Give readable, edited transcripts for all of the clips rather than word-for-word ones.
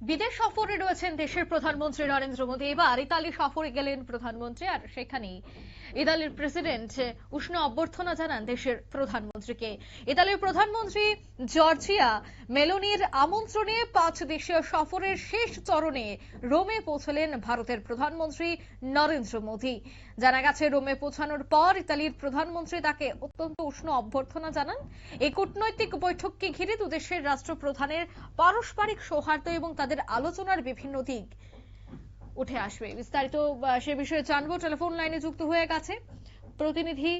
বিদেশ সফরে রয়েছেন দেশের প্রধানমন্ত্রী নরেন্দ্র মোদী। এবার ইতালি সফরে গেলেন প্রধানমন্ত্রী, আর সেখানেই ইতালির প্রেসিডেন্ট উষ্ণ অভ্যর্থনা জানান দেশের প্রধানমন্ত্রীকে। ইতালির প্রধানমন্ত্রী জর্জিয়া মেলোনির আমন্ত্রণে 5 দেশীয় সফরের শেষ চরণে রোমে পৌঁছলেন ভারতের প্রধানমন্ত্রী নরেন্দ্র মোদী। জানা গেছে, রোমে পৌঁছানোর পর ইতালির প্রধানমন্ত্রী তাকে অত্যন্ত উষ্ণ অভ্যর্থনা জানান। এই কূটনৈতিক বৈঠককে ঘিরে দুদেশের রাষ্ট্রপ্রধানের পারস্পরিক সৌহার্দ্য এবং তাদের আলোচনার বিভিন্ন দিক উঠে আসবে। বিস্তারিত সে বিষয়ে জানবো। টেলিফোন লাইনে যুক্ত হয়ে গেছে প্রতিনিধি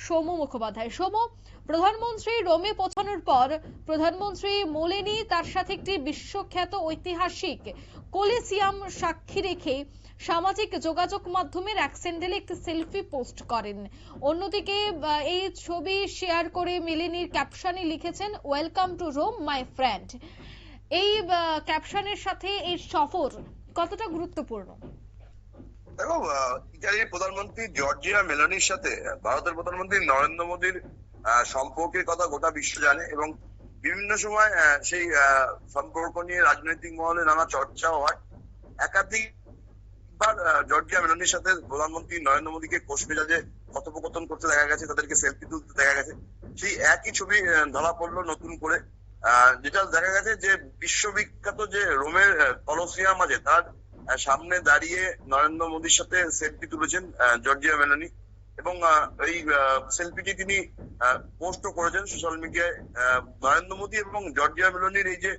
সৌম্য মুখোপাধ্যায়। সৌম্য, প্রধানমন্ত্রী রোমে পৌঁছানোর পর প্রধানমন্ত্রী মোলেনি তার সাথে একটি বিশ্বখ্যাত ঐতিহাসিক কলিসিয়াম সাক্ষী রেখে সামাজিক যোগাযোগ মাধ্যমের এক স্যান্ডেলে একটি সেলফি পোস্ট করেন। অন্যদিকে এই ছবি শেয়ার করে মেলেনির ক্যাপশনে লিখেছেন, welcome to Rome my friend. এই ক্যাপশনের সাথে এই সফর কতটা গুরুত্বপূর্ণ? দেখো, ইতালির প্রধানমন্ত্রী জর্জিয়া মেলোনির সাথে ভারতের প্রধানমন্ত্রী নরেন্দ্র মোদীর সম্পর্কের কথা গোটা বিশ্ব জানে এবং বিভিন্ন সময় সেই সম্পর্ক নিয়ে রাজনৈতিক মহলে নানা চর্চাও হয়। একাধিকবার জর্জিয়া মেলোনির সাথে প্রধানমন্ত্রী নরেন্দ্র মোদীকে কোষ মেজাজে কথোপকথন করতে দেখা গেছে, তাদেরকে সেলফি তুলতে দেখা গেছে। সেই একই ছবি ধরা পড়লো নতুন করে, যেটা দেখা গেছে যে বিশ্ববিখ্যাত যে রোমের কলোসিয়াম আছে তার সামনে দাঁড়িয়ে নরেন্দ্র মোদীর সাথে সেলফি তুলেছেন জর্জিয়া মেলোনি এবং এই সেলফিটি তিনি পোস্টও করেছেন সোশ্যাল মিডিয়ায়। নরেন্দ্র মোদী এবং জর্জিয়া মেলোনির এই যে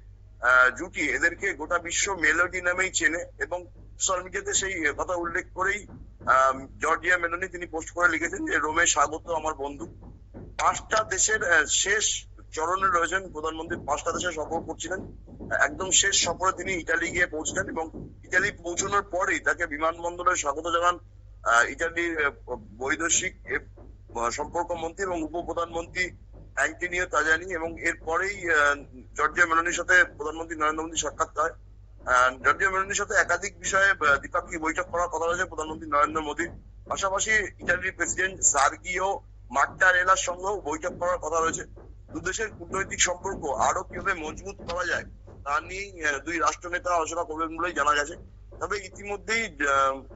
জুটি, এদেরকে গোটা বিশ্ব মেলোডি নামেই চেনে এবং সোশ্যাল মিডিয়াতে সেই কথা উল্লেখ করেই জর্জিয়া মেলোনি তিনি পোস্ট করে লিখেছেন যে রোমে স্বাগত আমার বন্ধু। 5টা দেশের শেষ চরণে রয়েছেন প্রধানমন্ত্রী, 5টা দেশে সফর করছিলেন। একদম শেষ সফরে তিনি ইটালি গিয়ে পৌঁছলেন এবং ইটালি পৌঁছানোর পরেই তাকে বিমানবন্দরে স্বাগত জানান ইটালির বৈদেশিক সম্পর্ক মন্ত্রী এবং উপপ্রধানমন্ত্রী অ্যান্টনিও তাজানি। এবং এরপরেই জর্জিয়া মেলোনির সাথে প্রধানমন্ত্রী নরেন্দ্র মোদী সাক্ষাৎ হয়। জর্জিয়া মেলোনির সাথে একাধিক বিষয়ে দ্বিপাক্ষিক বৈঠক করার কথা রয়েছে প্রধানমন্ত্রী নরেন্দ্র মোদীর। পাশাপাশি ইটালির প্রেসিডেন্ট সার্গিও মাট্টারেলার সঙ্গেও বৈঠক করার কথা রয়েছে। দুদেশের কূটনৈতিক সম্পর্ক আরো কিভাবে মজবুত করা যায় তা নিয়ে দুই রাষ্ট্রনেতা আলোচনা করবেন বলেই জানা গেছে। তবে ইতিমধ্যেই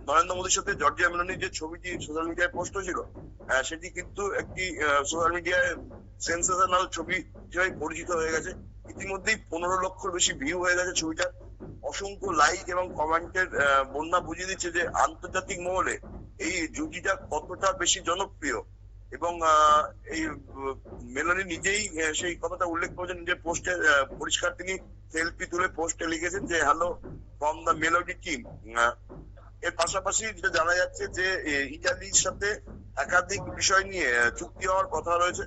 নরেন্দ্র মোদীর সাথে জর্জিয়া মেলোনির যে ছবিটি সোশ্যাল মিডিয়ায় পোস্ট হয়েছিল, সেটি কিন্তু একটি সোশ্যাল মিডিয়ায় সেন্সেশনাল ছবি হিসেবে পরিচিত হয়ে গেছে। ইতিমধ্যেই 15 লক্ষর বেশি ভিউ হয়ে গেছে ছবিটা। অসংখ্য লাইক এবং কমেন্টের বন্যা বুঝিয়ে দিচ্ছে যে আন্তর্জাতিক মহলে এই জুটিটা কতটা বেশি জনপ্রিয়। এবং এই মেলোনি নিজেই সেই কথাটা উল্লেখ করেছেন নিজের পোস্টে। পরিষ্কার তিনি সেলফি তুলে পোস্টে লিখেছেন যে hello from the melody team. এর পাশাপাশি যেটা জানা যাচ্ছে যে ইটালির সাথে একাধিক বিষয় নিয়ে চুক্তি হওয়ার কথা রয়েছে।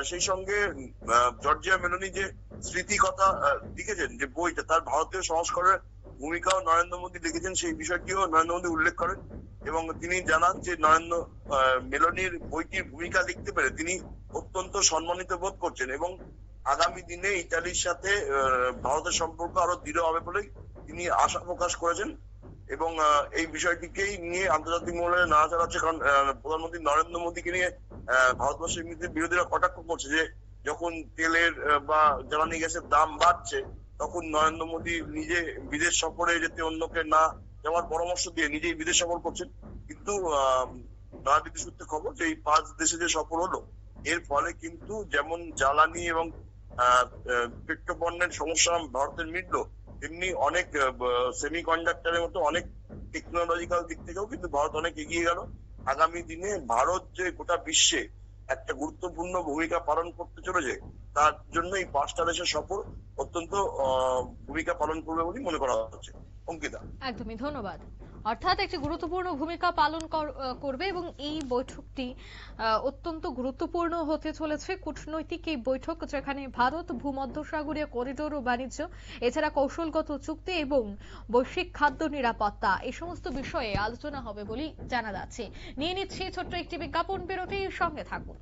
সেই সঙ্গে জর্জিয়া মেলোনি যে স্মৃতি কথা লিখেছেন যে বইটা, তার ভারতীয় সংস্করণের ভূমিকাও নরেন্দ্র মোদী লিখেছেন, সেই বিষয়টিও নরেন্দ্র মোদী উল্লেখ করেন এবং তিনি জানান যে নরেন্দ্র মেলোনির বইটির ভূমিকা লিখতে পেরে তিনি অত্যন্ত সম্মানিত বোধ করছেন এবং আগামী দিনে ইতালির সাথে ভারতের সম্পর্ক আরো দৃঢ় হবে বলেই তিনি আশা প্রকাশ করেছেন। এবং এই বিষয়টিকেই নিয়ে আন্তর্জাতিক মহলে নাড়াচাড়া হচ্ছে, কারণ প্রধানমন্ত্রী নরেন্দ্র মোদীকে নিয়ে ভারতবর্ষের বিরোধীরা কটাক্ষ করছে যে যখন তেলের বা জ্বালানি গ্যাসের দাম বাড়ছে তখন নরেন্দ্র মোদী নিজে বিদেশ সফরে যেতে অন্যকে না যাওয়ার পরামর্শ দিয়ে নিজেই বিদেশ সফর করছেন। কিন্তু রাজনীতি সূত্রে খবর যে এই 5 দেশে যে সফর হলো এর ফলে কিন্তু যেমন জ্বালানি এবং পেট্রোপণ্যের সমস্যা ভারতের মিটলো, তেমনি অনেক সেমি কন্ডাক্টরের মতো অনেক টেকনোলজিক্যাল দিক থেকেও কিন্তু ভারত অনেক এগিয়ে গেল। আগামী দিনে ভারত যে গোটা বিশ্বে একটা গুরুত্বপূর্ণ ভূমিকা পালন করতে চলেছে, তার জন্য এই 5টা দেশের সফর অত্যন্ত ভূমিকা পালন করবে বলে মনে করা হচ্ছে। অঙ্কিতা, একদমই ধন্যবাদ। অর্থাৎ একটি গুরুত্বপূর্ণ ভূমিকা পালন করবে এবং এই বৈঠকটি অত্যন্ত গুরুত্বপূর্ণ হতে চলেছে। কূটনৈতিক এই বৈঠক যেখানে ভারত ভূমধ্যসাগরীয় করিডোর ও বাণিজ্য, এছাড়া কৌশলগত চুক্তি এবং বৈশ্বিক খাদ্য নিরাপত্তা, এই সমস্ত বিষয়ে আলোচনা হবে বলেই জানা যাচ্ছে। নিয়ে নিচ্ছি ছোট্ট একটি বিজ্ঞাপন বিরতির সঙ্গে থাকুন।